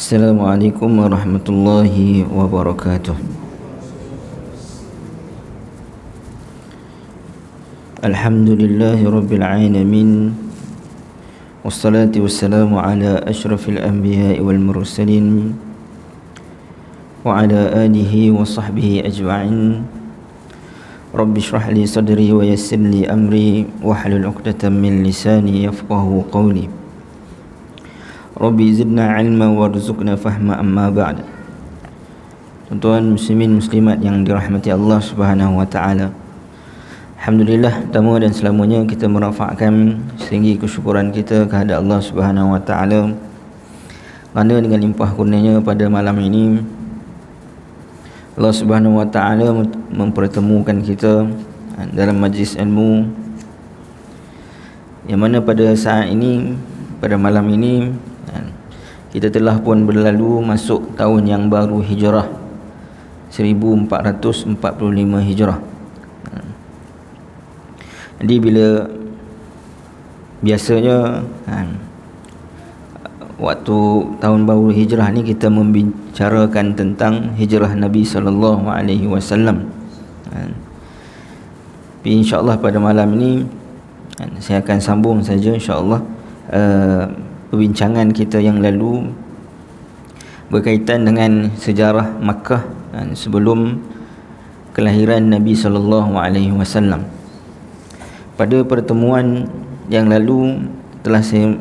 Assalamualaikum warahmatullahi wabarakatuh. Alhamdulillahi rabbil alamin. Wassalatu wassalamu ala ashrafil anbiya'i wal mursalin wa ala alihi wa sahbihi ajma'in. Rabbi shrah li sadri wa yassir li amri wahlul 'uqdatam min lisani yafqahu qawli. Rabbi zidna ilma warzuqna fahma amma ba'd. Tuan-tuan muslimin muslimat yang dirahmati Allah Subhanahu wa taala. Alhamdulillah, pertama dan selamanya kita merafakkan setinggi kesyukuran kita kepada Allah Subhanahu wa taala kerana dengan limpah kurnianya pada malam ini Allah Subhanahu wa taala mempertemukan kita dalam majlis ilmu, yang mana pada saat ini, pada malam ini, kita telah pun berlalu masuk tahun yang baru Hijrah 1445 Hijrah. Jadi bila biasanya waktu tahun baru Hijrah ni kita membicarakan tentang hijrah Nabi sallallahu alaihi wasallam. Tapi insya-Allah pada malam ini saya akan sambung saja insya-Allah perbincangan kita yang lalu berkaitan dengan sejarah Makkah sebelum kelahiran Nabi sallallahu alaihi wasallam. Pada pertemuan yang lalu telah saya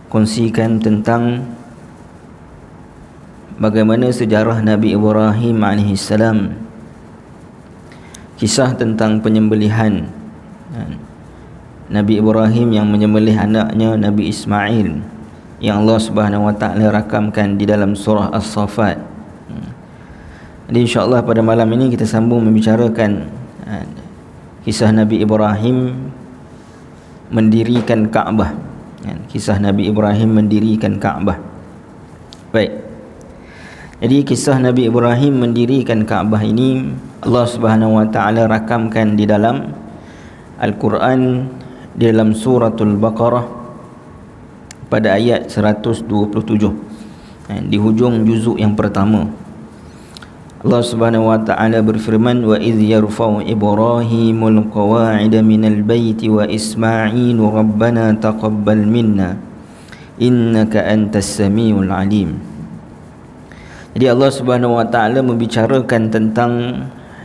kongsikan tentang bagaimana sejarah Nabi Ibrahim AS, kisah tentang penyembelihan Nabi Ibrahim yang menyembelih anaknya Nabi Ismail, yang Allah Subhanahu wa taala rakamkan di dalam surah As-Saffat. Jadi insya-Allah pada malam ini kita sambung membicarakan kisah Nabi Ibrahim mendirikan Kaabah. Kisah Nabi Ibrahim mendirikan Kaabah. Baik. Jadi kisah Nabi Ibrahim mendirikan Kaabah ini Allah Subhanahu wa taala rakamkan di dalam Al-Quran, di dalam suratul Baqarah pada ayat 127, di hujung juzuk yang pertama. Allah Subhanahu wa taala berfirman, wa idh yarfa'u Ibrahimul qawa'ida minal baiti wa Ismailu rabbana taqabbal minna innaka antas samiul alim. Jadi Allah Subhanahu wa taala membicarakan tentang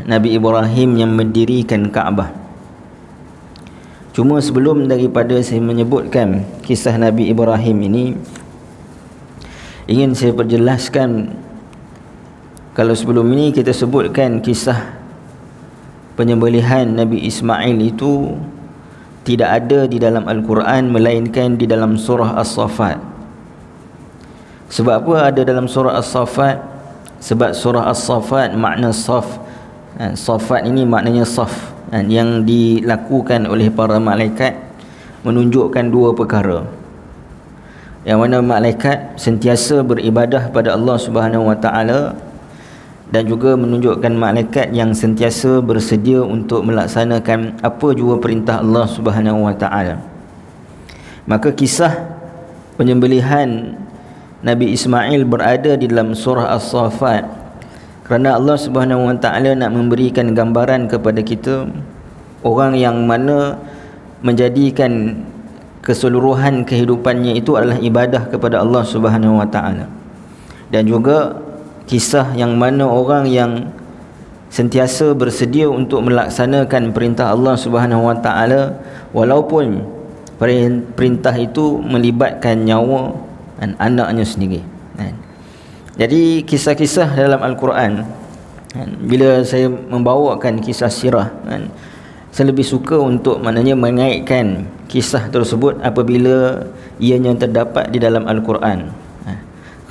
Nabi Ibrahim yang mendirikan Kaabah. Cuma sebelum daripada saya menyebutkan kisah Nabi Ibrahim ini, ingin saya perjelaskan, kalau sebelum ini kita sebutkan kisah penyembelihan Nabi Ismail itu tidak ada di dalam Al-Quran melainkan di dalam surah As-Saffat. Sebab apa ada dalam surah As-Saffat? Sebab surah As-Saffat makna saf. Saffat ini maknanya saf, yang dilakukan oleh para malaikat menunjukkan dua perkara. Yang mana malaikat sentiasa beribadah pada Allah Subhanahu wa taala, dan juga menunjukkan malaikat yang sentiasa bersedia untuk melaksanakan apa jua perintah Allah Subhanahu wa taala. Maka kisah penyembelihan Nabi Ismail berada di dalam surah As-Saffat kerana Allah Subhanahu wa taala nak memberikan gambaran kepada kita orang yang mana menjadikan keseluruhan kehidupannya itu adalah ibadah kepada Allah Subhanahu wa taala. Dan juga kisah yang mana orang yang sentiasa bersedia untuk melaksanakan perintah Allah Subhanahu wa taala walaupun perintah itu melibatkan nyawa dan anaknya sendiri. Jadi kisah-kisah dalam Al-Quran, bila saya membawakan kisah sirah, saya lebih suka untuk maknanya mengaitkan kisah tersebut apabila ianya terdapat di dalam Al-Quran.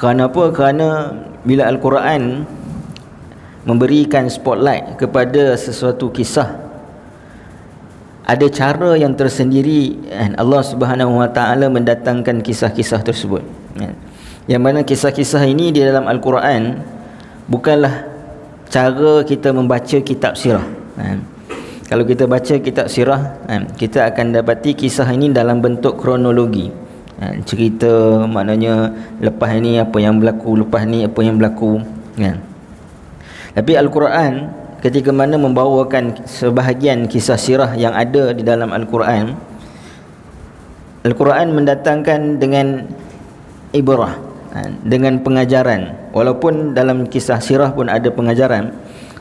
Kerana apa? Kerana bila Al-Quran memberikan spotlight kepada sesuatu kisah, ada cara yang tersendiri Allah Subhanahu wa taala mendatangkan kisah-kisah tersebut. Yang mana kisah-kisah ini di dalam Al-Quran bukanlah cara kita membaca kitab sirah. Kalau kita baca kitab sirah, kita akan dapati kisah ini dalam bentuk kronologi. cerita maknanya lepas ni apa yang berlaku, lepas ni apa yang berlaku kan. Tapi Al-Quran ketika mana membawakan sebahagian kisah sirah yang ada di dalam Al-Quran, Al-Quran mendatangkan dengan ibrah, dengan pengajaran. Walaupun dalam kisah sirah pun ada pengajaran,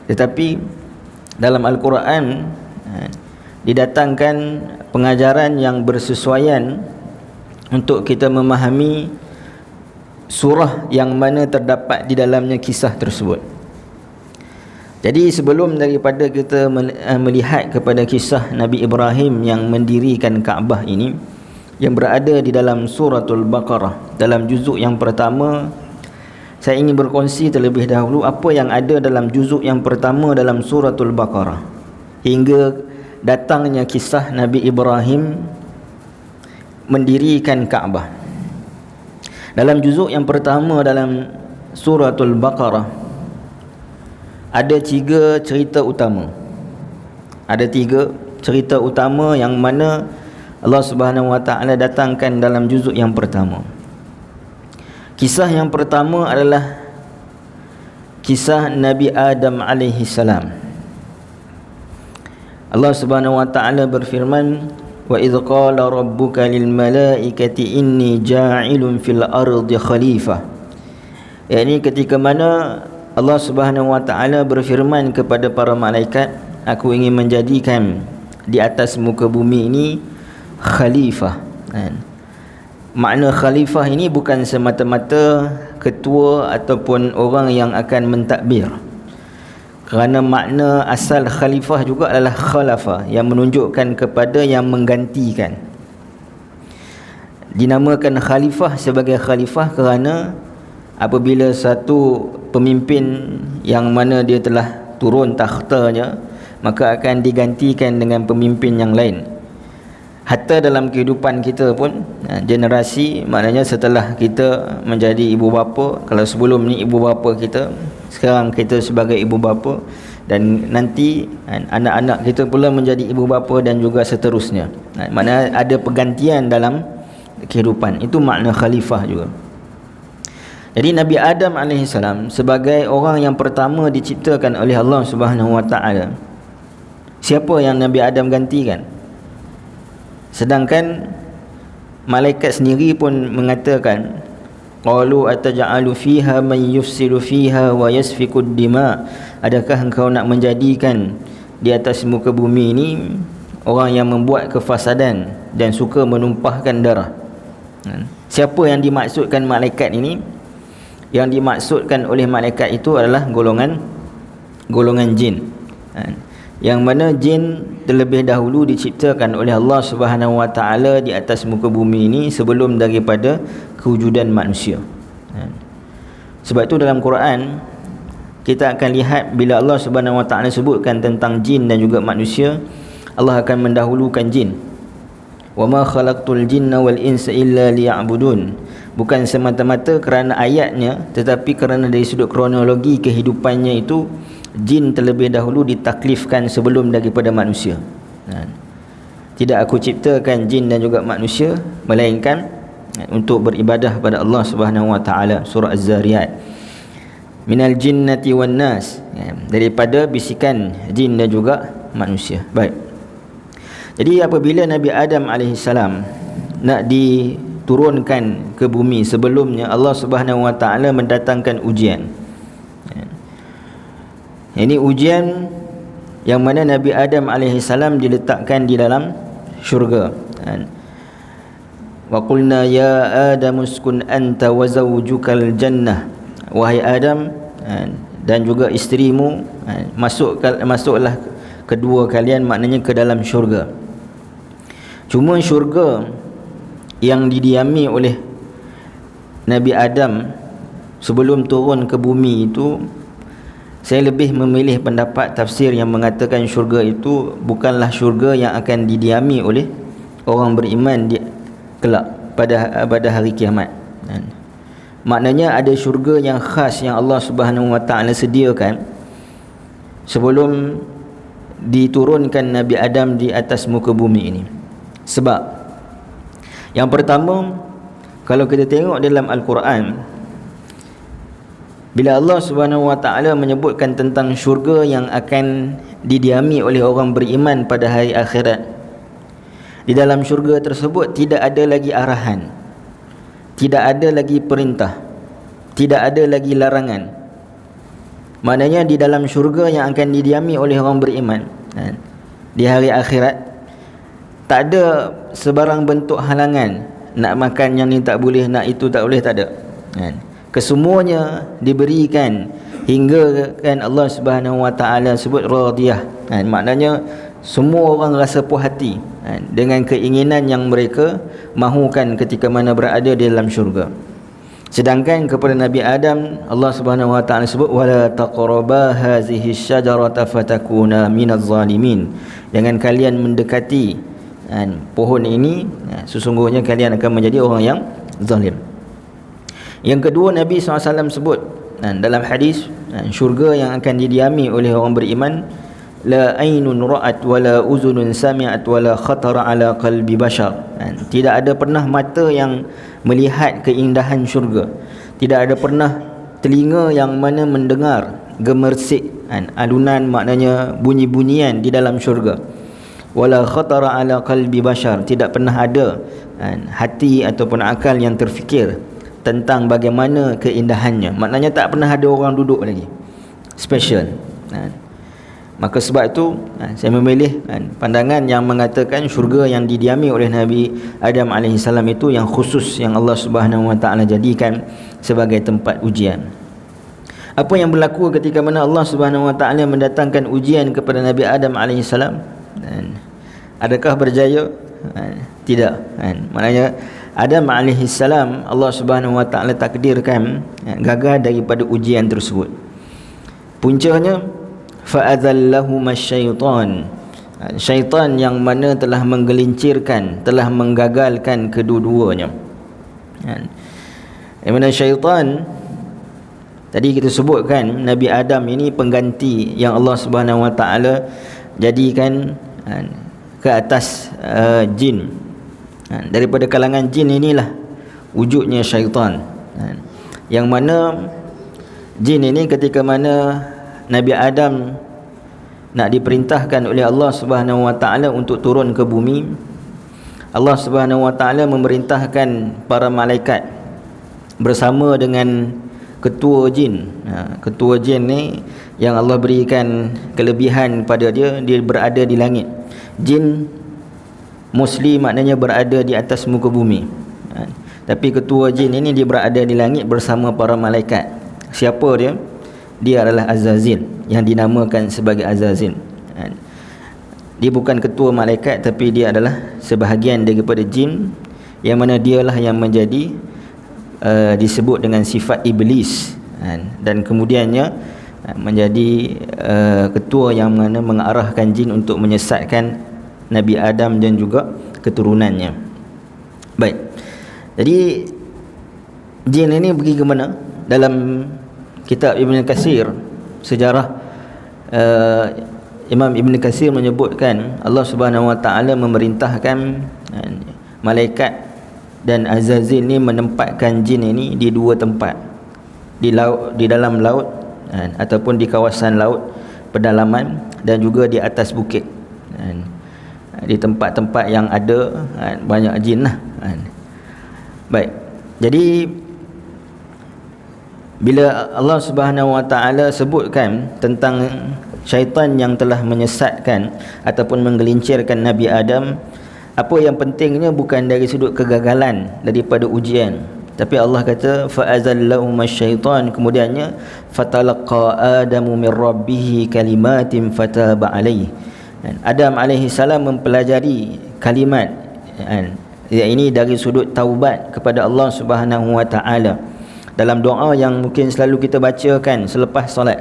tetapi dalam Al-Quran didatangkan pengajaran yang bersesuaian untuk kita memahami surah yang mana terdapat di dalamnya kisah tersebut. Jadi sebelum daripada kita melihat kepada kisah Nabi Ibrahim yang mendirikan Kaabah ini, yang berada di dalam suratul Baqarah, dalam juzuk yang pertama, saya ingin berkongsi terlebih dahulu apa yang ada dalam juzuk yang pertama dalam suratul Baqarah hingga datangnya kisah Nabi Ibrahim mendirikan Kaabah. Dalam juzuk yang pertama dalam suratul Baqarah ada 3 cerita utama. Ada 3 cerita utama yang mana Allah Subhanahu Wa Taala datangkan dalam juzuk yang pertama. Kisah yang pertama adalah kisah Nabi Adam alaihi salam. Allah Subhanahu Wa Taala berfirman, wa idh qala rabbuka lil malaikati inni ja'ilun fil ardi khalifah. Yakni ketika mana Allah Subhanahu Wa Taala berfirman kepada para malaikat, aku ingin menjadikan di atas muka bumi ini khalifah. Makna khalifah ini bukan semata-mata ketua ataupun orang yang akan mentadbir, kerana makna asal khalifah juga adalah khalafa, yang menunjukkan kepada yang menggantikan. Dinamakan khalifah sebagai khalifah kerana apabila satu pemimpin yang mana dia telah turun takhtanya, maka akan digantikan dengan pemimpin yang lain. Hatta dalam kehidupan kita pun, generasi, maknanya setelah kita menjadi ibu bapa, kalau sebelum ni ibu bapa kita, sekarang kita sebagai ibu bapa, dan nanti anak-anak kita pula menjadi ibu bapa dan juga seterusnya. Maknanya ada pergantian dalam kehidupan. Itu makna khalifah juga. Jadi Nabi Adam AS sebagai orang yang pertama diciptakan oleh Allah Subhanahu Wa Taala, siapa yang Nabi Adam gantikan? Sedangkan malaikat sendiri pun mengatakan, qalu ataj'alu fiha man yufsidu fiha wa yasfikud dima. Adakah engkau nak menjadikan di atas muka bumi ini orang yang membuat kefasadan dan suka menumpahkan darah? Siapa yang dimaksudkan malaikat ini? Yang dimaksudkan oleh malaikat itu adalah golongan jin, yang mana jin terlebih dahulu diciptakan oleh Allah Subhanahu Wa Taala di atas muka bumi ini sebelum daripada kewujudan manusia. Sebab itu dalam Quran kita akan lihat bila Allah Subhanahu Wa Taala sebutkan tentang jin dan juga manusia, Allah akan mendahulukan jin. Wa ma khalaqtul jinna wal insa illa liya'budun. Bukan semata-mata kerana ayatnya, tetapi kerana dari sudut kronologi kehidupannya itu, jin terlebih dahulu ditaklifkan sebelum daripada manusia. Tidak aku ciptakan jin dan juga manusia melainkan untuk beribadah pada Allah Subhanahu Wa Taala. Surah Az-Zariyat. Minal jinnati wan nas, daripada bisikan jin dan juga manusia. Baik. Jadi apabila Nabi Adam alaihissalam nak diturunkan ke bumi, sebelumnya Allah Subhanahu Wa Taala mendatangkan ujian. Ini ujian yang mana Nabi Adam alaihissalam diletakkan di dalam syurga. Wa qulna ya Adam uskun anta wa zawjukal jannah. Wahai Adam dan juga isterimu, masuklah kedua kalian, maknanya ke dalam syurga. Cuma syurga yang didiami oleh Nabi Adam sebelum turun ke bumi itu, saya lebih memilih pendapat tafsir yang mengatakan syurga itu bukanlah syurga yang akan didiami oleh orang beriman di kelak pada hari kiamat. Maknanya ada syurga yang khas yang Allah Subhanahu Wa Taala sediakan sebelum diturunkan Nabi Adam di atas muka bumi ini. Sebab yang pertama, kalau kita tengok dalam Al-Quran, bila Allah Subhanahu Wa Taala menyebutkan tentang syurga yang akan didiami oleh orang beriman pada hari akhirat, di dalam syurga tersebut tidak ada lagi arahan, tidak ada lagi perintah, tidak ada lagi larangan. Maknanya di dalam syurga yang akan didiami oleh orang beriman di hari akhirat, tak ada sebarang bentuk halangan. Nak makan yang ni tak boleh, nak itu tak boleh, tak ada. Kesemuanya diberikan hingga kan Allah Subhanahu Wa Taala sebut radiyah. Maknanya semua orang rasa puas hati dengan keinginan yang mereka mahukan ketika mana berada di dalam syurga. Sedangkan kepada Nabi Adam, Allah Subhanahu Wa Taala sebut wala taqraba hazihi syajarata fatakuna minaz zalimin. Jangan kalian mendekati pohon ini, sesungguhnya kalian akan menjadi orang yang zalim. Yang kedua, Nabi SAW sebut dalam hadis, syurga yang akan didiami oleh orang beriman, la ainun ra'at wala uzunun sami'at wala khatara ala qalbi bashar. Tidak ada pernah mata yang melihat keindahan syurga, tidak ada pernah telinga yang mana mendengar gemersik alunan, maknanya bunyi-bunyian di dalam syurga. Wala khatara ala qalbi bashar, tidak pernah ada hati ataupun akal yang terfikir tentang bagaimana keindahannya. Maknanya tak pernah ada orang duduk lagi special. Maka sebab itu saya memilih pandangan yang mengatakan syurga yang didiami oleh Nabi Adam AS itu yang khusus, yang Allah Subhanahu Wa Taala jadikan sebagai tempat ujian. Apa yang berlaku ketika mana Allah Subhanahu Wa Taala mendatangkan ujian kepada Nabi Adam AS? Adakah berjaya? Tidak. Maknanya Adam AS, Allah Subhanahu Wa Taala takdirkan gagal daripada ujian tersebut. Puncanya fa'adzallahuma syaitan, syaitan yang mana telah menggelincirkan, telah menggagalkan kedua-duanya. Yang mana syaitan, tadi kita sebutkan Nabi Adam ini pengganti yang Allah Subhanahu Wa Taala jadikan ke atas jin. Daripada kalangan jin inilah wujudnya syaitan, yang mana jin ini ketika mana Nabi Adam nak diperintahkan oleh Allah Subhanahu Wa Taala untuk turun ke bumi, Allah Subhanahu Wa Taala memerintahkan para malaikat bersama dengan ketua jin. Ketua jin ni yang Allah berikan kelebihan pada dia, dia berada di langit. Jin muslim maknanya berada di atas muka bumi, tapi ketua jin ini dia berada di langit bersama para malaikat. Siapa dia? Dia adalah Azazil, yang dinamakan sebagai Azazil. Dia bukan ketua malaikat, tapi dia adalah sebahagian daripada jin, yang mana dialah yang menjadi disebut dengan sifat iblis, dan kemudiannya menjadi ketua yang mana mengarahkan jin untuk menyesatkan Nabi Adam dan juga keturunannya. Baik, jadi jin ini pergi ke mana? Dalam kitab Ibn Katsir, sejarah Imam Ibn Katsir menyebutkan Allah Subhanahu Wa Taala memerintahkan malaikat dan Azazil ni menempatkan jin ini di dua tempat, di laut, di dalam laut, ataupun di kawasan laut pedalaman, dan juga di atas bukit, di tempat-tempat yang ada banyak jin lah. Baik, jadi bila Allah Subhanahu Wa Taala sebutkan tentang syaitan yang telah menyesatkan ataupun menggelincirkan Nabi Adam, apa yang pentingnya bukan dari sudut kegagalan daripada ujian, tapi Allah kata fa'azallahuma syaitan, kemudiannya fatalaqa adamu min rabbih kalimatin fataba alaihi. Adam alaihi salam mempelajari kalimat ini dari sudut taubat kepada Allah Subhanahu Wa Taala dalam doa yang mungkin selalu kita bacakan selepas solat.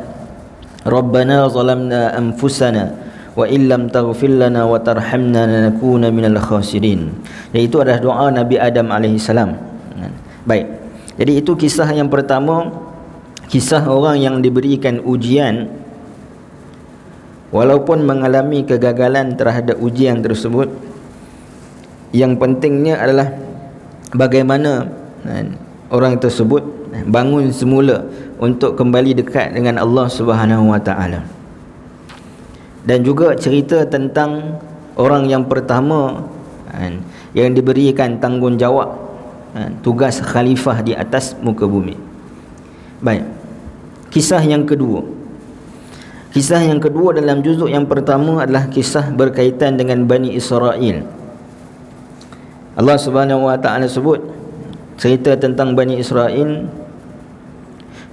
Rabbana zalamna anfusana wa illam taghfir lana wa tarhamna lanakuna minal khasirin. Iaitu adalah doa Nabi Adam alaihi salam. Baik. Jadi itu kisah yang pertama, kisah orang yang diberikan ujian walaupun mengalami kegagalan terhadap ujian tersebut. Yang pentingnya adalah bagaimana orang tersebut bangun semula untuk kembali dekat dengan Allah Subhanahu Wa Taala. Dan juga cerita tentang orang yang pertama yang diberikan tanggungjawab tugas khalifah di atas muka bumi. Baik, kisah yang kedua. Kisah yang kedua dalam juzuk yang pertama adalah kisah berkaitan dengan Bani Israel. Allah Subhanahu Wa Taala sebut cerita tentang Bani Israel.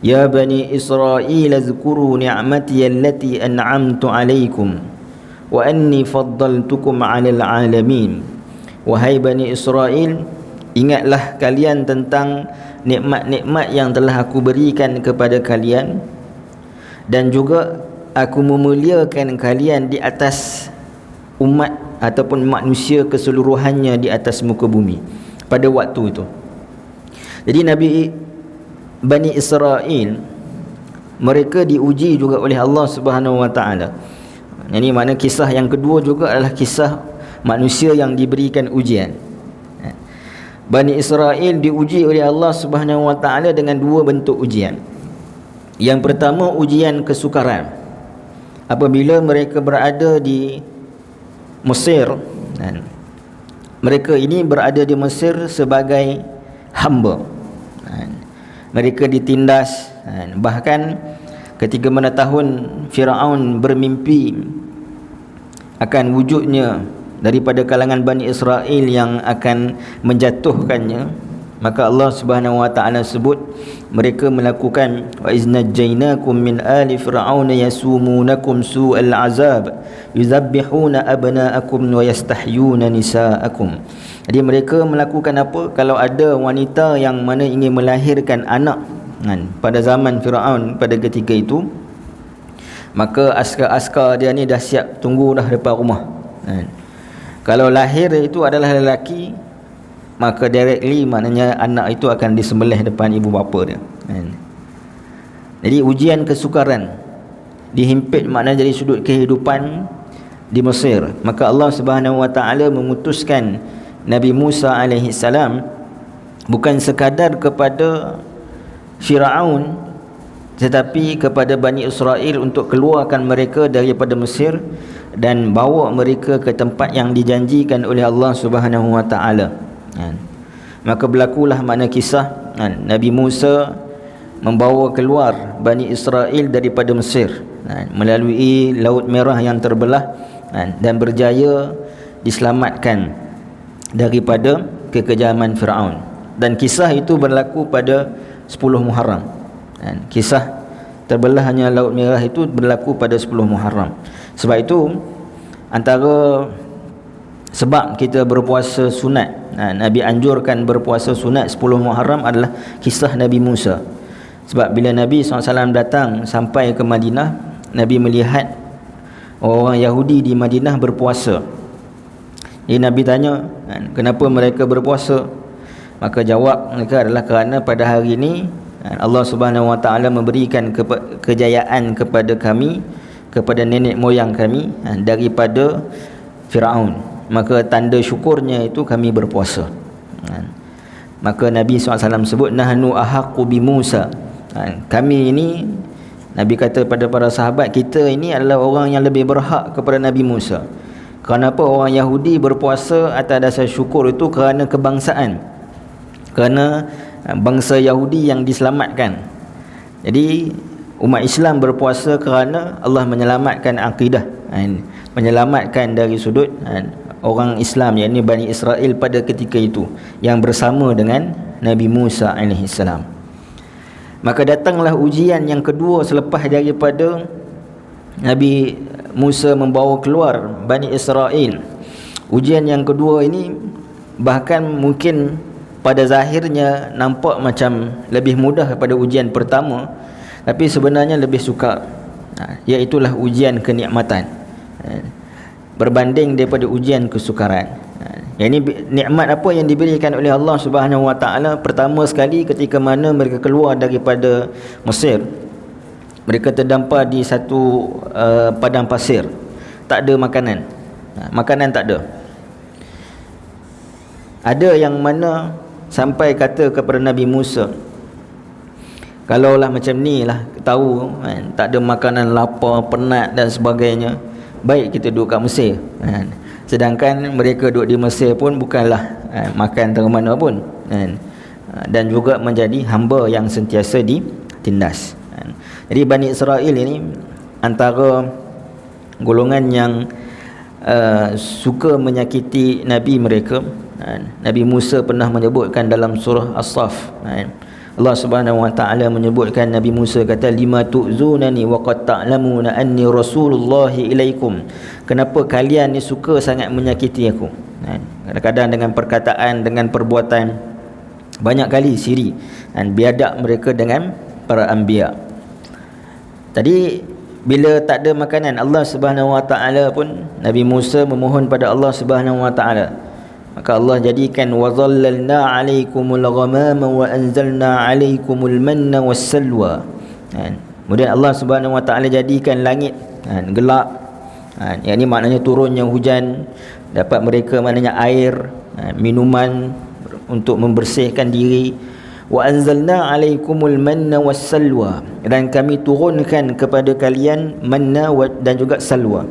Ya Bani Israel azkuru ni'mati allati an'amtu alaikum wa anni faddaltukum 'alal 'alamin. Wahai Bani Israel, ingatlah kalian tentang nikmat-nikmat yang telah aku berikan kepada kalian, dan juga aku memuliakan kalian di atas umat ataupun manusia keseluruhannya di atas muka bumi pada waktu itu. Jadi Bani Israel, mereka diuji juga oleh Allah Subhanahu Wa Taala. Ini makna kisah yang kedua juga adalah kisah manusia yang diberikan ujian. Bani Israel diuji oleh Allah Subhanahu Wa Taala dengan dua bentuk ujian. Yang pertama, ujian kesukaran. Apabila mereka berada di Mesir, mereka ini berada di Mesir sebagai hamba. Mereka ditindas, bahkan ketika mana tahun Firaun bermimpi akan wujudnya daripada kalangan Bani Israel yang akan menjatuhkannya, maka Allah Subhanahu Wa Taala sebut mereka melakukan wa iznajjainakum min ali fir'auna yasumunakum su'al azab yuzabbihuna abna'akum wa yastahyuna nisa'akum. Jadi mereka melakukan apa? Kalau ada wanita yang mana ingin melahirkan anak pada zaman Firaun pada ketika itu, maka askar-askar dia ni dah siap tunggu dah depan rumah. Kalau lahir itu adalah lelaki, maka directly maknanya anak itu akan disembelih depan ibu bapa dia. Jadi ujian kesukaran dihimpit maknanya dari sudut kehidupan di Mesir. Maka Allah Subhanahu Wa Taala memutuskan Nabi Musa alaihi salam bukan sekadar kepada Firaun, tetapi kepada Bani Israel untuk keluarkan mereka daripada Mesir dan bawa mereka ke tempat yang dijanjikan oleh Allah Subhanahu Wa Taala. Maka berlakulah makna kisah Nabi Musa membawa keluar Bani Israel daripada Mesir melalui Laut Merah yang terbelah dan berjaya diselamatkan daripada kekejaman Firaun. Dan kisah itu berlaku pada 10 Muharram. Kisah terbelahnya Laut Merah itu berlaku pada 10 Muharram. Sebab itu antara sebab kita berpuasa sunat, Nabi anjurkan berpuasa sunat 10 Muharram adalah kisah Nabi Musa. Sebab bila Nabi SAW datang sampai ke Madinah, Nabi melihat orang Yahudi di Madinah berpuasa. Jadi Nabi tanya, kenapa mereka berpuasa? Maka jawab mereka adalah kerana pada hari ini Allah Subhanahu Wa Taala memberikan kejayaan kepada kami, kepada nenek moyang kami daripada Firaun. Maka tanda syukurnya itu kami berpuasa. Maka Nabi SAW sebut nahnu ahaqqu bi Musa. Kami ini, Nabi kata pada para sahabat, kita ini adalah orang yang lebih berhak kepada Nabi Musa. Kenapa orang Yahudi berpuasa atas dasar syukur itu? Kerana kebangsaan, kerana bangsa Yahudi yang diselamatkan. Jadi umat Islam berpuasa kerana Allah menyelamatkan akidah, menyelamatkan dari sudut orang Islam, yakni Bani Israel pada ketika itu yang bersama dengan Nabi Musa AS. Maka datanglah ujian yang kedua selepas daripada Nabi Musa membawa keluar Bani Israel. Ujian yang kedua ini bahkan mungkin pada zahirnya nampak macam lebih mudah daripada ujian pertama, tapi sebenarnya lebih sukar, iaitulah ujian kenikmatan berbanding daripada ujian kesukaran. Yang ini nikmat apa yang diberikan oleh Allah Subhanahu Wa Taala? Pertama sekali ketika mana mereka keluar daripada Mesir, mereka terdampar di satu padang pasir, tak ada makanan. Makanan tak ada. Ada yang mana sampai kata kepada Nabi Musa, kalaulah macam ni lah tahu kan, tak ada makanan, lapar, penat dan sebagainya, baik kita duduk kat Mesir kan. Sedangkan mereka duduk di Mesir pun bukanlah makan dari mana pun kan. Dan juga menjadi hamba yang sentiasa ditindas kan. Jadi Bani Israel ini antara golongan yang suka menyakiti Nabi mereka kan. Nabi Musa pernah menyebutkan dalam surah As-Saff kan, Allah Subhanahu wa taala menyebutkan Nabi Musa kata, lima tu'zunani wa qad ta'lamuna anni rasulullahi ilaikum, kenapa kalian ni suka sangat menyakiti aku kan. Kadang-kadang dengan perkataan, dengan perbuatan, banyak kali siri dan biadab mereka dengan para anbiya. Tadi bila tak ada makanan, Allah Subhanahu wa taala pun, Nabi Musa memohon pada Allah Subhanahu wa taala, maka Allah jadikan wa zallalna 'alaikumul ghamama wa anzalna 'alaikumul manna wassalwa kan. Kemudian Allah Subhanahu wa taala jadikan langit kan gelap kan, yang ni maknanya turunnya hujan, dapat mereka maknanya air minuman untuk membersihkan diri. Wa anzalna 'alaikumul manna wassalwa, dan kami turunkan kepada kalian manna dan juga salwa.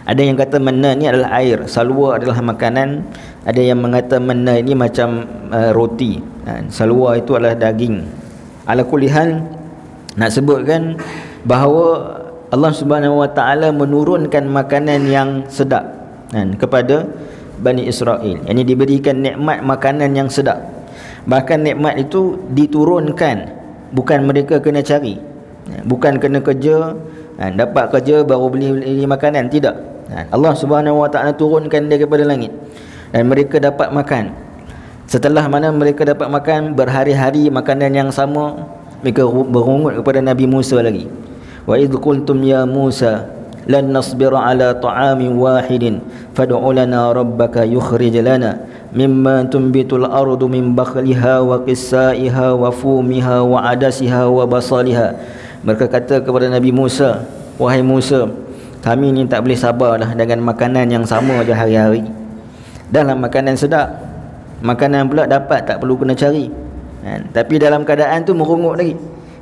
Ada yang kata manna ni adalah air, salwa adalah makanan. Ada yang mengata manna ini macam roti kan. Salwa itu adalah daging. Ala kulli hal, nak sebutkan bahawa Allah Subhanahu wa taala menurunkan makanan yang sedap kan kepada Bani Israel. Ini diberikan nikmat makanan yang sedap. Bahkan nikmat itu diturunkan, bukan mereka kena cari, bukan kena kerja dapat kerja baru beli makanan, tidak. Allah Subhanahu wa taala turunkan daripada langit dan mereka dapat makan. Setelah mana mereka dapat makan berhari-hari makanan yang sama, mereka berungut kepada Nabi Musa lagi. Wa idh qultum ya Musa lan nasbira ala ta'amin wahidin fad'u lana rabbaka yukhrij lana mimma tunbitul ardu min bakhliha wa qissaiha wa fumiha wa adasiha wa basaliha. Mereka kata kepada Nabi Musa, wahai Musa, kami ni tak boleh sabar dah dengan makanan yang sama je hari-hari. Dalam makanan sedap, makanan pula dapat, tak perlu kena cari kan? Tapi dalam keadaan tu merungut lagi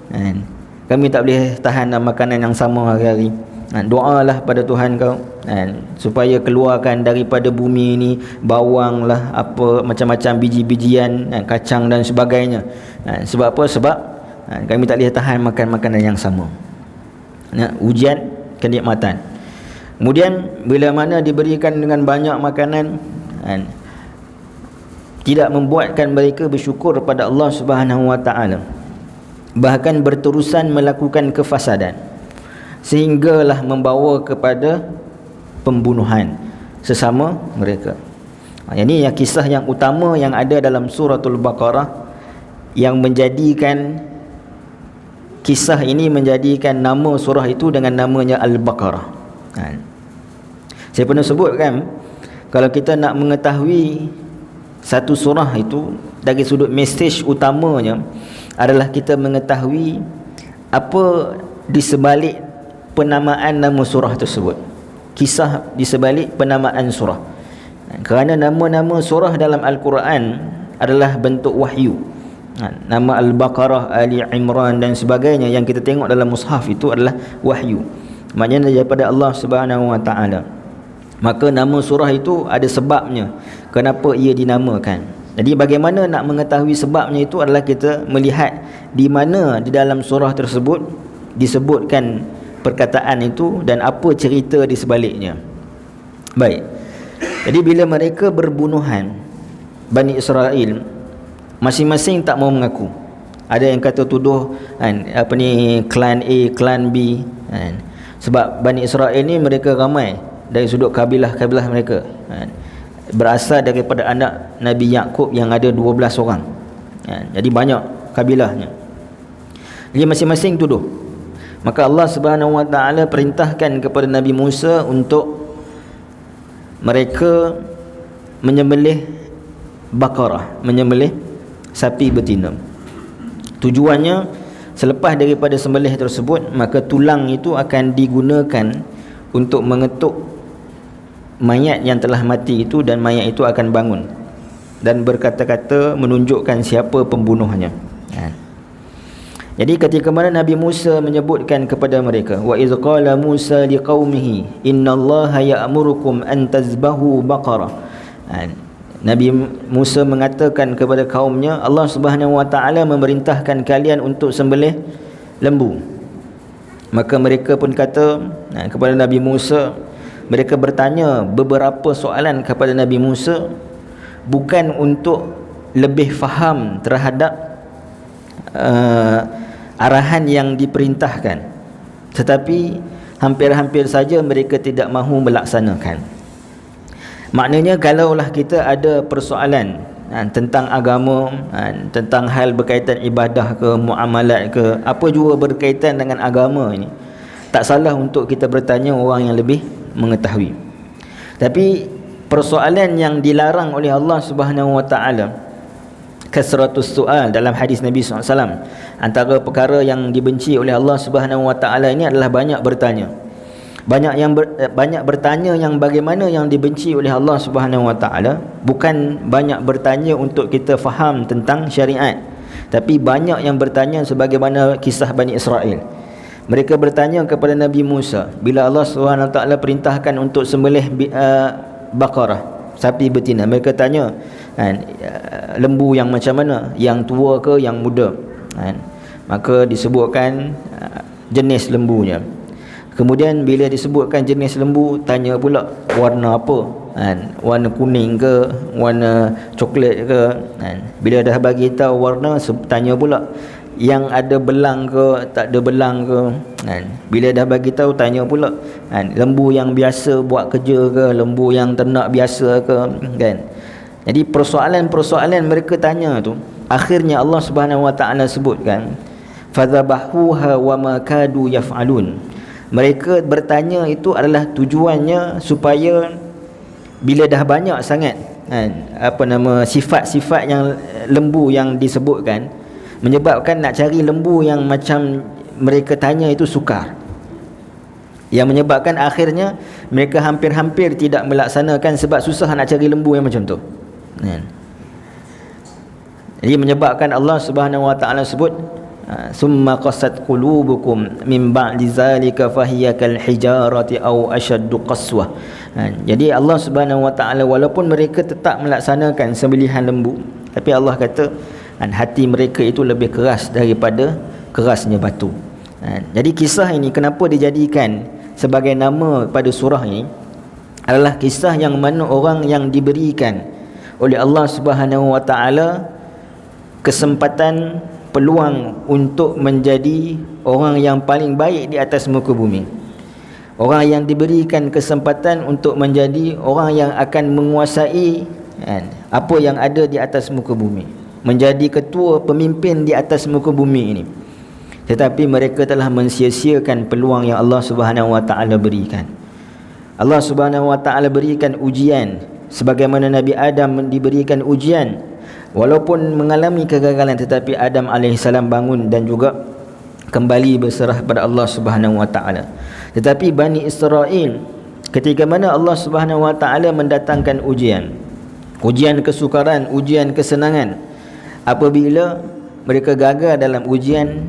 kan? Kami tak boleh tahan dalam makanan yang sama hari-hari kan? Doalah pada Tuhan kau kan? Supaya keluarkan daripada bumi ini bawang lah, apa macam-macam biji-bijian kan? Kacang dan sebagainya kan? Sebab apa? Sebab kami tak boleh tahan makan makanan yang sama. Ujian kenikmatan. Kemudian bila mana diberikan dengan banyak makanan kan, tidak membuatkan mereka bersyukur pada Allah Subhanahu wa taala, bahkan berterusan melakukan kefasadan sehinggalah membawa kepada pembunuhan sesama mereka. Ini yang kisah yang utama yang ada dalam suratul Baqarah, yang menjadikan kisah ini menjadikan nama surah itu dengan namanya Al-Baqarah kan. Saya pernah sebutkan, kalau kita nak mengetahui satu surah itu dari sudut mesej utamanya adalah kita mengetahui apa di sebalik penamaan nama surah tersebut, kisah di sebalik penamaan surah. Kerana nama-nama surah dalam Al-Quran adalah bentuk wahyu. Nama Al-Baqarah, Ali Imran dan sebagainya yang kita tengok dalam mushaf itu adalah wahyu, maknanya daripada Allah Subhanahu wa taala. Maka nama surah itu ada sebabnya kenapa ia dinamakan. Jadi bagaimana nak mengetahui sebabnya itu adalah kita melihat di mana di dalam surah tersebut disebutkan perkataan itu dan apa cerita di sebaliknya. Baik. Jadi bila mereka berbunuhan, Bani Israel masing-masing tak mau mengaku. Ada yang kata tuduh kan, klan A, klan B kan. Sebab Bani Israel ni mereka ramai dari sudut kabilah-kabilah mereka kan. Berasal daripada anak Nabi Yaqub yang ada 12 orang kan. Jadi banyak kabilahnya. Jadi masing-masing tuduh. Maka Allah Subhanahu wa taala perintahkan kepada Nabi Musa untuk mereka menyembelih Baqarah, menyembelih sapi betina. Tujuannya, selepas daripada sembelih tersebut, maka tulang itu akan digunakan untuk mengetuk mayat yang telah mati itu, dan mayat itu akan bangun dan berkata-kata menunjukkan siapa pembunuhnya. Jadi ketika mana Nabi Musa menyebutkan kepada mereka, wa iz qala Musa liqaumihi innallaha ya'murukum an tazbahu baqarah. Nabi Musa mengatakan kepada kaumnya, Allah Subhanahu wa taala memerintahkan kalian untuk sembelih lembu. Maka mereka pun kata kepada Nabi Musa, mereka bertanya beberapa soalan kepada Nabi Musa bukan untuk lebih faham terhadap arahan yang diperintahkan, tetapi hampir-hampir saja mereka tidak mahu melaksanakan. Maknanya kalaulah kita ada persoalan tentang agama, tentang hal berkaitan ibadah ke, muamalat ke, apa jua berkaitan dengan agama ini, tak salah untuk kita bertanya orang yang lebih mengetahui. Tapi persoalan yang dilarang oleh Allah Subhanahu wa taala, kasratus soal, dalam hadis Nabi SAW, antara perkara yang dibenci oleh Allah Subhanahu wa taala ini adalah banyak bertanya. Banyak bertanya yang bagaimana yang dibenci oleh Allah Subhanahu wa taala, bukan banyak bertanya untuk kita faham tentang syariat, tapi banyak yang bertanya sebagaimana kisah Bani Israel. Mereka bertanya kepada Nabi Musa bila Allah Subhanahu wa taala perintahkan untuk sembelih baqarah, sapi betina. Mereka tanya, lembu yang macam mana, yang tua ke yang muda? Maka disebutkan jenis lembunya. Kemudian bila disebutkan jenis lembu, tanya pula warna apa, warna kuning ke, warna coklat ke. Bila dah bagi tahu warna, tanya pula yang ada belang ke, tak ada belang ke. Bila dah bagi tahu, tanya pula lembu yang biasa buat kerja ke, lembu yang ternak biasa ke, kan. Jadi persoalan-persoalan mereka tanya tu, akhirnya Allah Subhanahu wa taala sebutkan, fadhabahuha wa ma kadu yaf'alun. Mereka bertanya itu adalah tujuannya supaya bila dah banyak sangat sifat-sifat yang lembu yang disebutkan, menyebabkan nak cari lembu yang macam mereka tanya itu sukar, yang menyebabkan akhirnya mereka hampir-hampir tidak melaksanakan sebab susah nak cari lembu yang macam tu. Jadi menyebabkan Allah Subhanahu wa taala sebut, summa qasat qulubukum min ba'di zalika fahiya kal hijarati aw ashaddu qaswah. Jadi Allah Subhanahu wa taala walaupun mereka tetap melaksanakan sembelihan lembu, tapi Allah kata hati mereka itu lebih keras daripada kerasnya batu. Jadi kisah ini kenapa dijadikan sebagai nama pada surah ini adalah kisah yang mana orang yang diberikan oleh Allah Subhanahu wa taala kesempatan, peluang untuk menjadi orang yang paling baik di atas muka bumi. Orang yang diberikan kesempatan untuk menjadi orang yang akan menguasai apa yang ada di atas muka bumi, menjadi ketua pemimpin di atas muka bumi ini. Tetapi mereka telah mensia-siakan peluang yang Allah Subhanahu wa taala berikan. Allah Subhanahu wa taala berikan ujian sebagaimana Nabi Adam diberikan ujian. Walaupun mengalami kegagalan, tetapi Adam alaihissalam bangun dan juga kembali berserah pada Allah Subhanahu wa taala. Tetapi Bani Israel, ketika mana Allah Subhanahu wa taala mendatangkan ujian kesukaran, ujian kesenangan, apabila mereka gagal dalam ujian,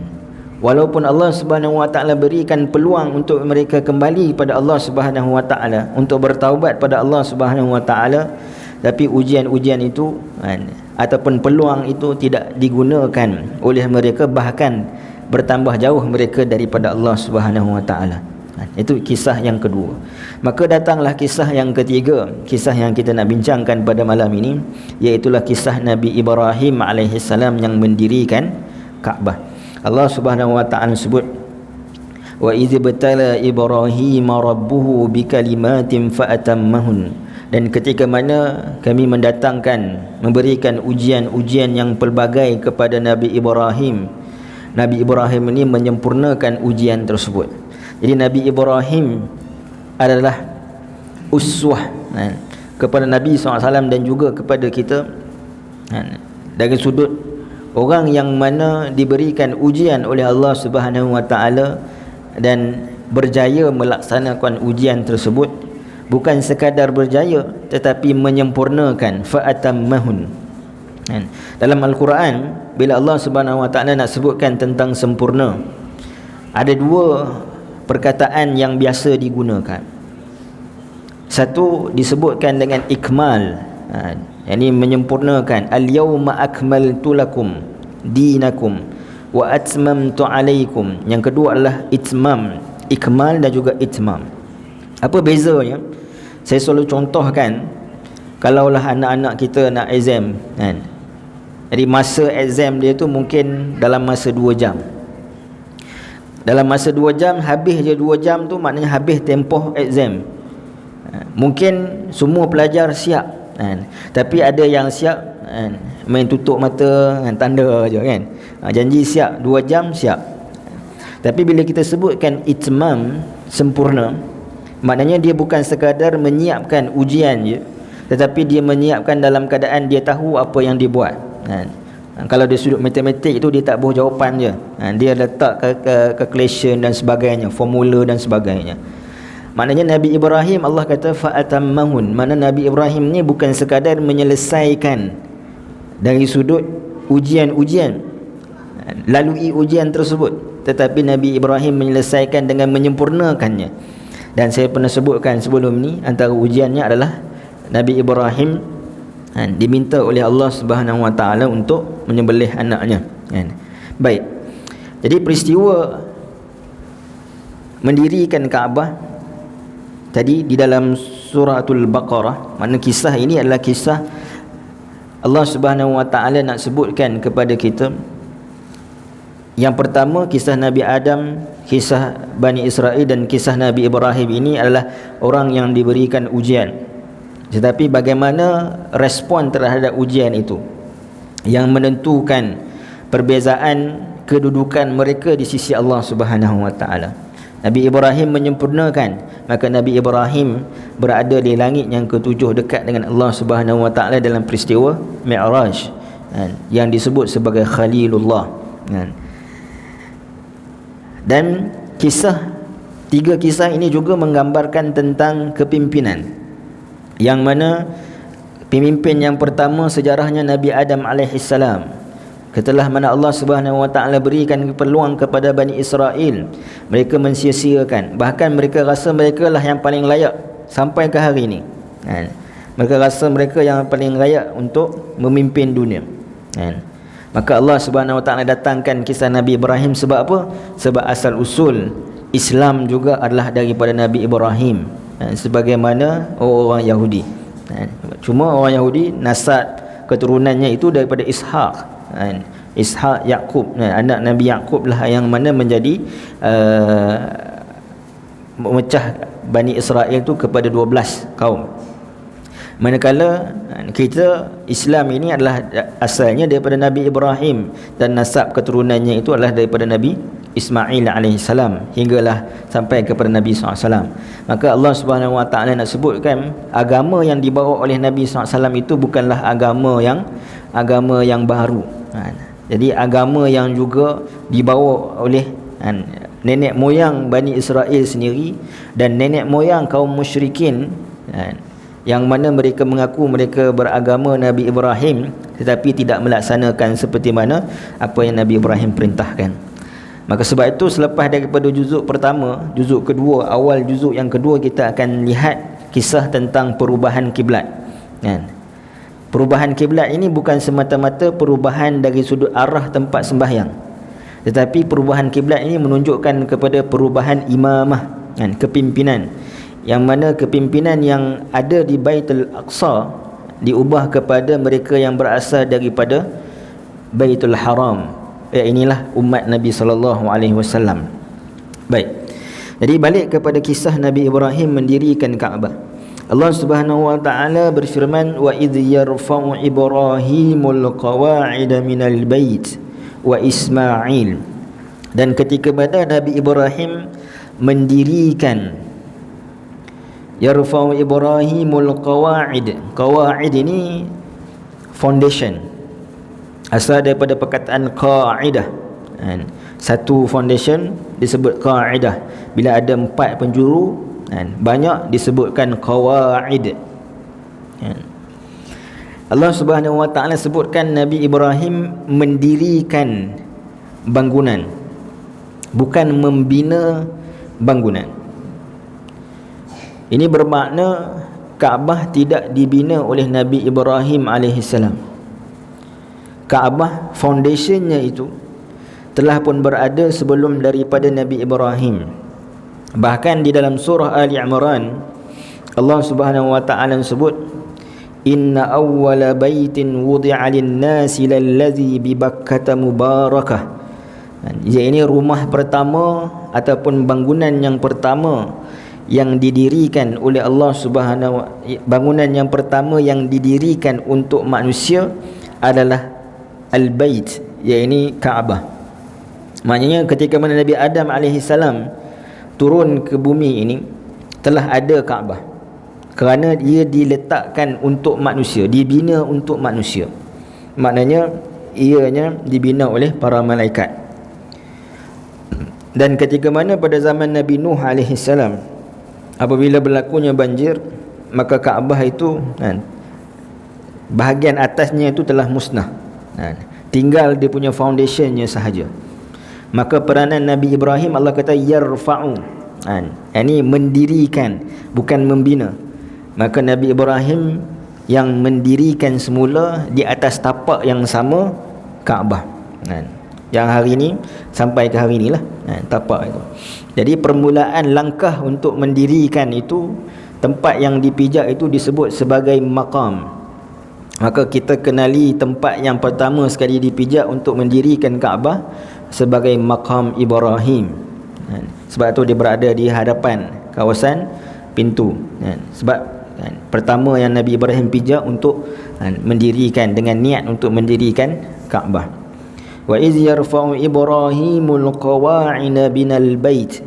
walaupun Allah Subhanahu wa taala berikan peluang untuk mereka kembali pada Allah Subhanahu wa taala, untuk bertaubat pada Allah Subhanahu wa taala, tapi ujian-ujian itu ataupun peluang itu tidak digunakan oleh mereka, bahkan bertambah jauh mereka daripada Allah Subhanahu wa taala. Itu kisah yang kedua. Maka datanglah kisah yang ketiga, kisah yang kita nak bincangkan pada malam ini, iaitulah kisah Nabi Ibrahim alaihissalam yang mendirikan Kaabah. Allah Subhanahu wa taala sebut, wa idz batala Ibrahim rabbuhu bikalimatin fa'atammahun. Dan ketika mana kami memberikan ujian-ujian yang pelbagai kepada Nabi Ibrahim, Nabi Ibrahim ini menyempurnakan ujian tersebut. Jadi Nabi Ibrahim adalah uswah kepada Nabi SAW dan juga kepada kita, dari sudut orang yang mana diberikan ujian oleh Allah Subhanahu wa taala dan berjaya melaksanakan ujian tersebut, bukan sekadar berjaya tetapi menyempurnakan, fa'atammahun. Dalam Al-Quran bila Allah Subhanahu Wa Taala nak sebutkan tentang sempurna, ada dua perkataan yang biasa digunakan. Satu disebutkan dengan ikmal, yakni menyempurnakan. Al-yawma akmaltu lakum dinakum wa atmamtu alaikum. Yang kedua adalah itmam, ikmal dan juga itmam. Apa bezanya? Saya selalu contohkan, kalaulah anak-anak kita nak exam kan, jadi masa exam dia tu mungkin dalam masa 2 jam. Dalam masa 2 jam, habis je 2 jam tu maknanya habis tempoh exam. Mungkin semua pelajar siap kan, tapi ada yang siap kan, main tutup mata kan, tanda je kan, janji siap 2 jam siap. Tapi bila kita sebutkan itmam, sempurna, maknanya dia bukan sekadar menyiapkan ujian je, tetapi dia menyiapkan dalam keadaan dia tahu apa yang dia buat kan. Kalau dia sudut matematik itu dia tak buah jawapan je, dia letak calculation dan sebagainya, formula dan sebagainya. Maknanya Nabi Ibrahim, Allah kata fa'atammahun, mana Nabi Ibrahim ni bukan sekadar menyelesaikan dari sudut ujian-ujian, lalui ujian tersebut, tetapi Nabi Ibrahim menyelesaikan dengan menyempurnakannya. Dan saya pernah sebutkan sebelum ni, antara ujiannya adalah Nabi Ibrahim diminta oleh Allah Subhanahu Wa Taala untuk menyembelih anaknya kan. Baik, jadi peristiwa mendirikan Kaabah tadi di dalam suratul Baqarah, mana kisah ini adalah kisah Allah Subhanahu Wa Taala nak sebutkan kepada kita. Yang pertama, kisah Nabi Adam, kisah Bani Israel dan kisah Nabi Ibrahim ini adalah orang yang diberikan ujian. Tetapi bagaimana respon terhadap ujian itu yang menentukan perbezaan kedudukan mereka di sisi Allah Subhanahu Wa Taala. Nabi Ibrahim menyempurnakan, maka Nabi Ibrahim berada di langit yang ke-7 dekat dengan Allah Subhanahu Wa Taala dalam peristiwa Mi'raj yang disebut sebagai Khalilullah. Dan tiga kisah ini juga menggambarkan tentang kepimpinan, yang mana pemimpin yang pertama sejarahnya Nabi Adam alaihissalam. Setelah mana Allah Subhanahu Wa Taala berikan peluang kepada Bani Israel, mereka mensia-siakan, bahkan mereka rasa mereka lah yang paling layak sampai ke hari ini mereka rasa mereka yang paling layak untuk memimpin dunia Maka Allah Subhanahu Wa Taala datangkan kisah Nabi Ibrahim. Sebab apa? Sebab asal usul Islam juga adalah daripada Nabi Ibrahim, sebagaimana orang Yahudi. Cuma orang Yahudi nasab keturunannya itu daripada Ishaq, Ishaq Yaqub, anak Nabi Yaqub lah yang mana menjadi memecah Bani Israel itu kepada 12 kaum. Manakala kita Islam ini adalah asalnya daripada Nabi Ibrahim dan nasab keturunannya itu adalah daripada Nabi Ismail alaihissalam hinggalah sampai kepada Nabi SAW. Maka Allah Subhanahu Wa Taala nak sebutkan agama yang dibawa oleh Nabi SAW itu bukanlah agama yang baru. Jadi agama yang juga dibawa oleh nenek moyang Bani Israel sendiri dan nenek moyang kaum musyrikin, yang mana mereka mengaku mereka beragama Nabi Ibrahim tetapi tidak melaksanakan seperti mana apa yang Nabi Ibrahim perintahkan. Maka sebab itu selepas daripada juzuk pertama, juzuk kedua, awal juzuk yang kedua, kita akan lihat kisah tentang perubahan kiblat. Perubahan kiblat ini bukan semata-mata perubahan dari sudut arah tempat sembahyang, tetapi perubahan kiblat ini menunjukkan kepada perubahan imamah, kepimpinan, yang mana kepimpinan yang ada di Baitul Aqsa diubah kepada mereka yang berasal daripada Baitul Haram. Inilah umat Nabi SAW. Baik, jadi balik kepada kisah Nabi Ibrahim mendirikan Kaabah. Allah Subhanahu Wa Taala berfirman, wa idh yarfa'u Ibrahimul qawa'ida minal bait wa Ismail, dan ketika pada Nabi Ibrahim mendirikan, yarfa'u Ibrahimul qawa'id, qawa'id ini foundation, asal daripada perkataan qa'idah. Satu foundation disebut qa'idah. Bila ada 4 penjuru banyak disebutkan qawaid. Allah Subhanahu Wa Taala sebutkan Nabi Ibrahim mendirikan bangunan, bukan membina bangunan. Ini bermakna Kaabah tidak dibina oleh Nabi Ibrahim alaihissalam. Kaabah foundationnya itu telah pun berada sebelum daripada Nabi Ibrahim. Bahkan di dalam surah Ali Imran, Allah Subhanahu Wa Taala sebut, inna awwala baitin wudi'a lin-nasi lallazi bi Bakkah mubarakah. Ini rumah pertama ataupun bangunan yang pertama yang didirikan oleh Allah Subhanahu, bangunan yang pertama yang didirikan untuk manusia adalah al-bait, iaitu Kaabah. Maknanya ketika mana Nabi Adam alaihissalam turun ke bumi ini, telah ada Kaabah, kerana dia diletakkan untuk manusia, dibina untuk manusia. Maknanya ianya dibina oleh para malaikat. Dan ketika mana pada zaman Nabi Nuh alaihissalam, apabila berlakunya banjir, maka Kaabah itu bahagian atasnya itu telah musnah, tinggal dia punya foundationnya sahaja. Maka peranan Nabi Ibrahim, Allah kata yarfa'u, ini mendirikan, bukan membina. Maka Nabi Ibrahim yang mendirikan semula di atas tapak yang sama Kaabah, yang hari ini sampai ke hari inilah tapak itu. Jadi permulaan langkah untuk mendirikan itu, tempat yang dipijak itu disebut sebagai maqam. Maka kita kenali tempat yang pertama sekali dipijak untuk mendirikan Kaabah sebagai maqam Ibrahim. Sebab tu dia berada di hadapan kawasan pintu. Sebab pertama yang Nabi Ibrahim pijak untuk mendirikan, dengan niat untuk mendirikan Kaabah. Wa iz yarfa'u Ibrahimul qawa'ina binal bait,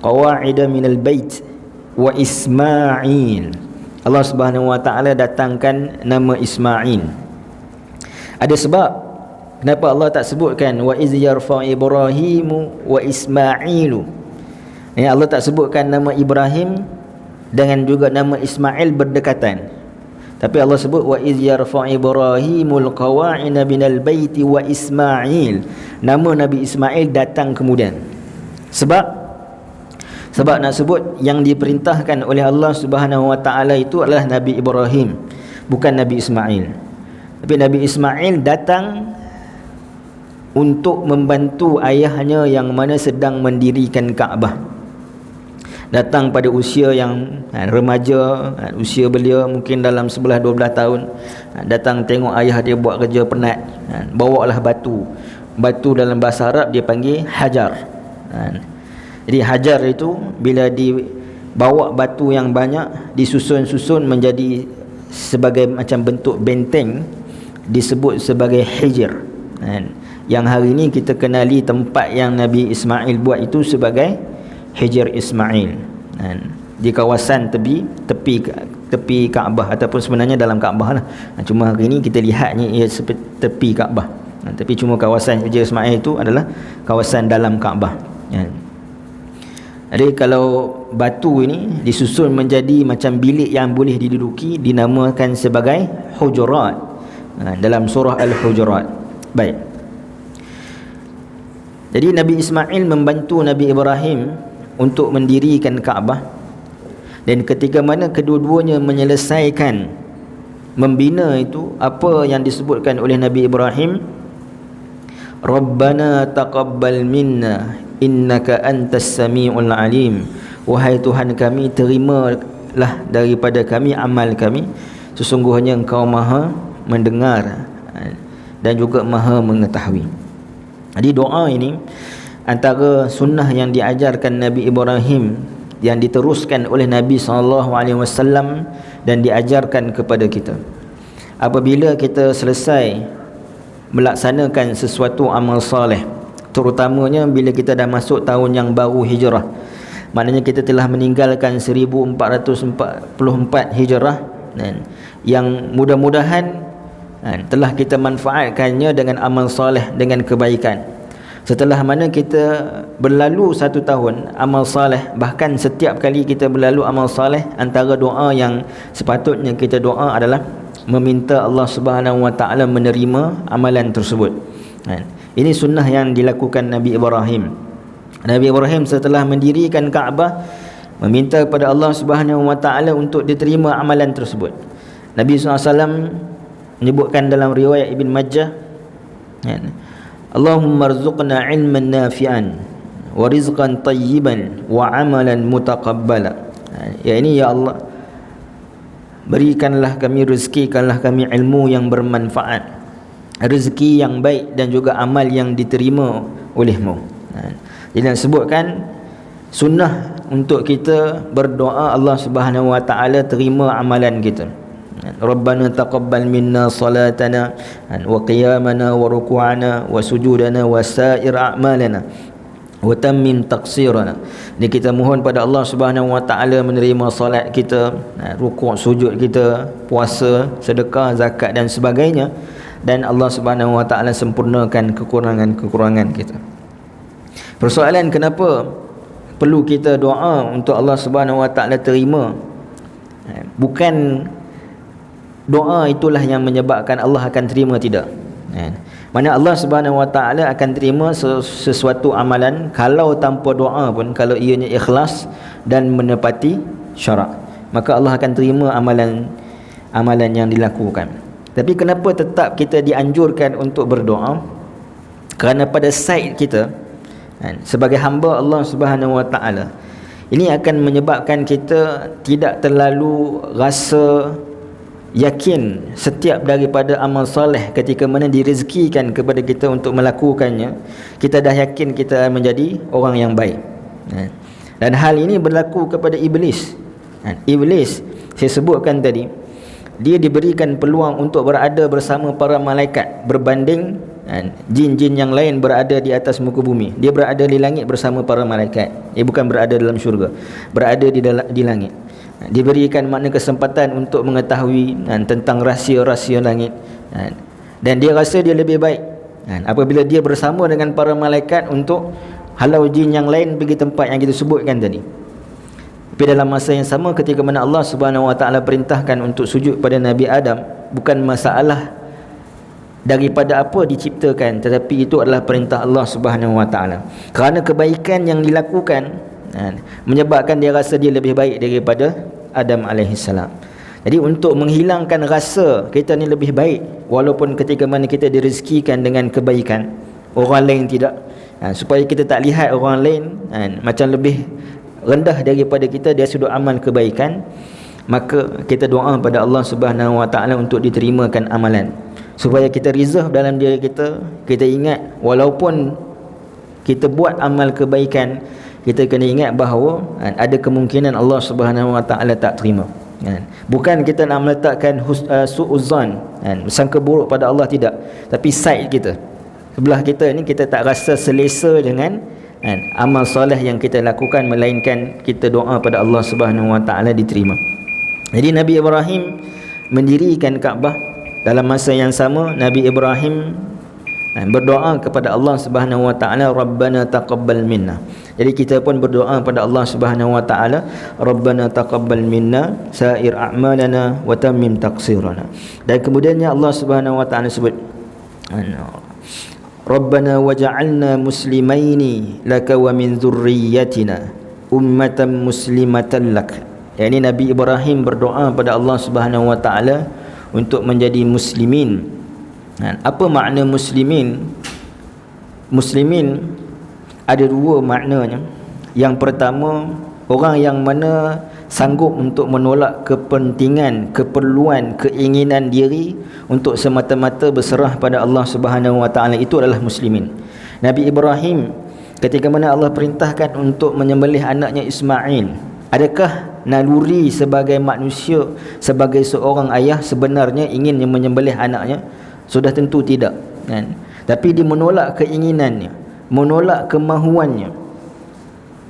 qawa'ida minal bait wa Ismail. Allah Subhanahu Wa Taala datangkan nama Ismail. Ada sebab kenapa Allah tak sebutkan wa iz yarfa'u Ibrahimu wa Ismailu. Allah tak sebutkan nama Ibrahim dengan juga nama Ismail berdekatan. Tapi Allah sebut wa iz yarfa'u Ibrahimul qawa'ina minal baiti wa Ismail. Nama Nabi Ismail datang kemudian. Sebab nak sebut yang diperintahkan oleh Allah Subhanahu Wa Taala itu adalah Nabi Ibrahim, bukan Nabi Ismail. Tapi Nabi Ismail datang untuk membantu ayahnya yang mana sedang mendirikan Kaabah. Datang pada usia yang remaja, usia belia mungkin dalam 11-12 tahun. Datang tengok ayah dia buat kerja penat, bawalah batu. Batu dalam bahasa Arab dia panggil hajar. Jadi hajar itu bila dibawa batu yang banyak, disusun-susun menjadi sebagai macam bentuk benteng, disebut sebagai hijr. Yang hari ini kita kenali tempat yang Nabi Ismail buat itu sebagai Hijr Ismail, di kawasan tepi Kaabah, ataupun sebenarnya dalam Kaabah lah. Cuma hari ini kita lihatnya ia seperti tepi Kaabah, tapi cuma kawasan Hijr Ismail itu adalah kawasan dalam Kaabah. Jadi kalau batu ini disusun menjadi macam bilik yang boleh diduduki, dinamakan sebagai hujurat dalam surah Al-Hujurat. Baik. Jadi Nabi Ismail membantu Nabi Ibrahim untuk mendirikan Kaabah, dan ketika mana kedua-duanya menyelesaikan membina itu, apa yang disebutkan oleh Nabi Ibrahim, Rabbana taqabbal minna innaka antas sami'ul alim. Wahai Tuhan kami, terimalah daripada kami amal kami, sesungguhnya Engkau Maha mendengar dan juga Maha mengetahui. Jadi doa ini antara sunnah yang diajarkan Nabi Ibrahim, yang diteruskan oleh Nabi SAW dan diajarkan kepada kita. Apabila kita selesai melaksanakan sesuatu amal soleh, terutamanya bila kita dah masuk tahun yang baru hijrah, maknanya kita telah meninggalkan 1444 hijrah, yang mudah-mudahan telah kita manfaatkannya dengan amal soleh, dengan kebaikan. Setelah mana kita berlalu 1 tahun amal saleh, bahkan setiap kali kita berlalu amal saleh, antara doa yang sepatutnya kita doa adalah meminta Allah Subhanahu Wa Taala menerima amalan tersebut. Ini sunnah yang dilakukan Nabi Ibrahim. Nabi Ibrahim setelah mendirikan Kaabah meminta kepada Allah Subhanahu Wa Taala untuk diterima amalan tersebut. Nabi SAW menyebutkan dalam riwayat Ibn Majah, Allahumma rzuqna ilman nafi'an wa rizqan tayyiban wa amalan mutaqabbala. Ya ini, ya Allah, berikanlah kami, rezekikanlah kami ilmu yang bermanfaat, rezeki yang baik dan juga amal yang diterima olehmu. Jadi disebutkan sunnah untuk kita berdoa Allah Subhanahu Wa Taala terima amalan kita. Rabbana taqabbal minna salatana wa qiyamana wa ruku'ana wa sujudana wa sa'ir a'malana wa tammim taqsirana. Ini kita mohon pada Allah Subhanahu Wa Taala menerima solat kita, rukuk sujud kita, puasa, sedekah, zakat dan sebagainya, dan Allah Subhanahu Wa Taala sempurnakan kekurangan-kekurangan kita. Persoalan kenapa perlu kita doa untuk Allah Subhanahu Wa Taala terima? Bukan doa itulah yang menyebabkan Allah akan terima, tidak. Mana Allah Subhanahu Wa Taala akan terima sesuatu amalan kalau tanpa doa pun, kalau ianya ikhlas dan menepati syarak, maka Allah akan terima amalan yang dilakukan. Tapi kenapa tetap kita dianjurkan untuk berdoa? Kerana pada side kita sebagai hamba Allah Subhanahu Wa Taala, ini akan menyebabkan kita tidak terlalu rasa yakin setiap daripada amal soleh ketika mana direzekikan kepada kita untuk melakukannya, kita dah yakin kita menjadi orang yang baik. Dan hal ini berlaku kepada iblis. Iblis, saya sebutkan tadi, dia diberikan peluang untuk berada bersama para malaikat berbanding jin-jin yang lain berada di atas muka bumi. Dia berada di langit bersama para malaikat. Dia bukan berada dalam syurga, berada di langit. Diberikan makna kesempatan untuk mengetahui tentang rahsia-rahsia langit, dan dia rasa dia lebih baik apabila dia bersama dengan para malaikat untuk halau jin yang lain pergi tempat yang kita sebutkan tadi. Tapi dalam masa yang sama, ketika mana Allah Subhanahu Wa Taala perintahkan untuk sujud pada Nabi Adam, bukan masalah daripada apa diciptakan, tetapi itu adalah perintah Allah Subhanahu Wa Taala. Kerana kebaikan yang dilakukan menyebabkan dia rasa dia lebih baik daripada Adam alaihissalam. Jadi untuk menghilangkan rasa kita ni lebih baik, walaupun ketika mana kita direzekikan dengan kebaikan, orang lain tidak, supaya kita tak lihat orang lain macam lebih rendah daripada kita dia sudut amal kebaikan, maka kita doa pada Allah Subhanahu Wa Taala untuk diterimakan amalan, supaya kita reserve dalam diri kita. Kita ingat, walaupun kita buat amal kebaikan, kita kena ingat bahawa ada kemungkinan Allah Subhanahu Wa Taala tak terima. Bukan kita nak meletakkan su'uzan, sangka buruk pada Allah, tidak. Tapi side kita, sebelah kita ni, kita tak rasa selesa dengan amal soleh yang kita lakukan, melainkan kita doa pada Allah Subhanahu Wa Taala diterima. Jadi Nabi Ibrahim mendirikan Kaabah. Dalam masa yang sama, Nabi Ibrahim berdoa kepada Allah Subhanahu Wa Taala, Rabbana taqabbal minna. Jadi kita pun berdoa kepada Allah Subhanahu Wa Taala, Rabbana taqabbal minna sa'ir a'malana wa tammim taqsirana. Dan kemudiannya Allah Subhanahu Wa Taala sebut, Rabbana waj'alna muslimaini laka wa min dhurriyyatina ummatan muslimatan lak. Yani Nabi Ibrahim berdoa kepada Allah Subhanahu Wa Taala untuk menjadi muslimin. Apa makna muslimin? Muslimin ada dua maknanya. Yang pertama, orang yang mana sanggup untuk menolak kepentingan, keperluan, keinginan diri untuk semata-mata berserah pada Allah Subhanahu Wa Taala, itu adalah muslimin. Nabi Ibrahim ketika mana Allah perintahkan untuk menyembelih anaknya Ismail, adakah naluri sebagai manusia, sebagai seorang ayah sebenarnya ingin menyembelih anaknya? Sudah tentu tidak, kan? Tapi dia menolak keinginannya, menolak kemahuannya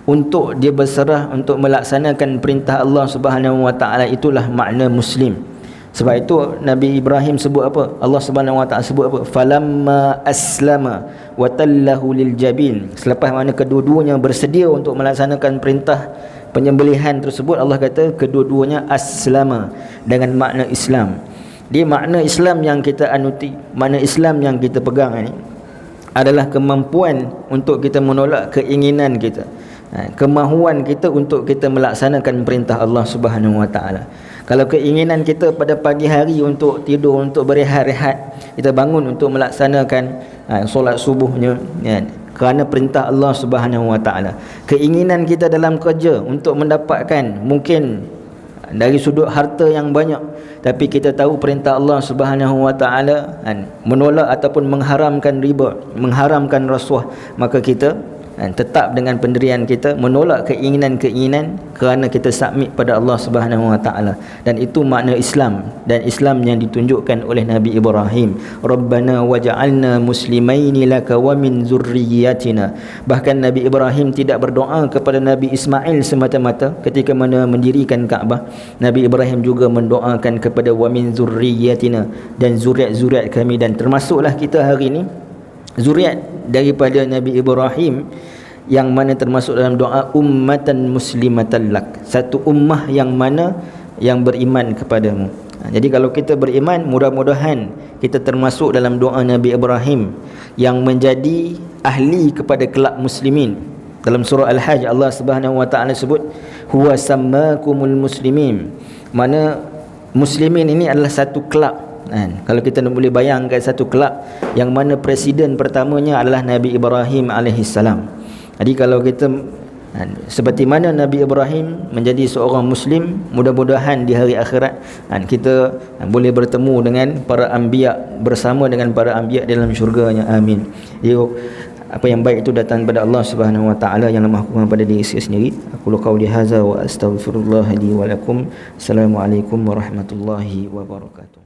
untuk dia berserah untuk melaksanakan perintah Allah Subhanahu Wa Taala. Itulah makna muslim. Sebab itu Nabi Ibrahim sebut apa? Allah Subhanahu Wa Taala sebut apa? Falamma aslama wa tallahu lil jabin. Selepas mana kedua-duanya bersedia untuk melaksanakan perintah penyembelihan tersebut, Allah kata kedua-duanya aslama, dengan makna Islam. Dia makna Islam yang kita anuti, makna Islam yang kita pegang ini adalah kemampuan untuk kita menolak keinginan kita, kemahuan kita untuk kita melaksanakan perintah Allah Subhanahu Wa Taala. Kalau keinginan kita pada pagi hari untuk tidur, untuk berehat-rehat, kita bangun untuk melaksanakan solat subuhnya, kerana perintah Allah Subhanahu Wa Taala. Keinginan kita dalam kerja untuk mendapatkan mungkin dari sudut harta yang banyak, tapi kita tahu perintah Allah Subhanahu Wa Taala menolak ataupun mengharamkan riba, mengharamkan rasuah, maka kita tetap dengan pendirian kita menolak keinginan-keinginan kerana kita submit pada Allah Subhanahu Wa Taala. Dan itu makna Islam, dan Islam yang ditunjukkan oleh Nabi Ibrahim. Rabbana waj'alna muslimaini laka wa min zurriyyatina. Bahkan Nabi Ibrahim tidak berdoa kepada Nabi Ismail semata-mata ketika mana mendirikan Kaabah. Nabi Ibrahim juga mendoakan kepada wa min zurriyyatina, dan zuriat-zuriat kami. Dan termasuklah kita hari ini zuriat daripada Nabi Ibrahim, yang mana termasuk dalam doa ummatan muslimatan lak, satu ummah yang mana yang beriman kepadamu. Jadi kalau kita beriman, mudah-mudahan kita termasuk dalam doa Nabi Ibrahim yang menjadi ahli kepada kelak muslimin. Dalam surah Al-Hajj Allah Subhanahu Wa Taala sebut huwa sammakumul muslimin, mana muslimin ini adalah satu kelak. Kalau kita boleh bayangkan satu kelab yang mana presiden pertamanya adalah Nabi Ibrahim alaihissalam. Jadi kalau kita seperti mana Nabi Ibrahim menjadi seorang Muslim, mudah-mudahan di hari akhirat kita boleh bertemu dengan para anbiya, bersama dengan para anbiya dalam syurganya. Amin. Jadi apa yang baik itu datang daripada Allah Subhanahu Wa Taala yang Maha Kuasa pada diri saya sendiri. Aku qauli hadza wa astaghfirullah li wa lakum. Assalamualaikum warahmatullahi wabarakatuh.